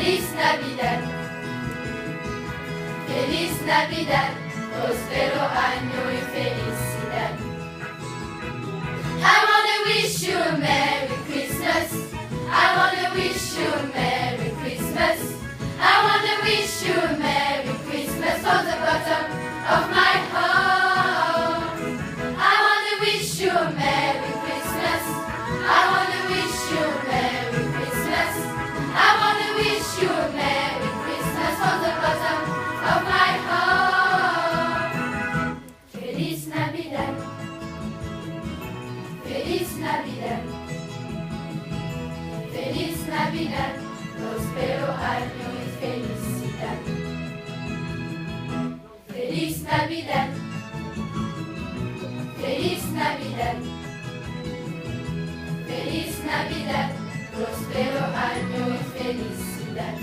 Feliz Navidad, Feliz Navidad, próspero año y felicidad. I wanna wish you a Merry Christmas. I wanna wish you a Merry Christmas. I wanna wish you a Merry Christmas from the bottom of my heart. I wanna wish you a Merry Christmas. I wanna wish you a Merry Christmas. I wanna wish you a Merry Christmas from the bottom of my heart. Feliz Navidad, Feliz Navidad, Feliz Navidad, próspero año y felicidad. Feliz Navidad, Feliz Navidad, Feliz Navidad, próspero año y felicidad.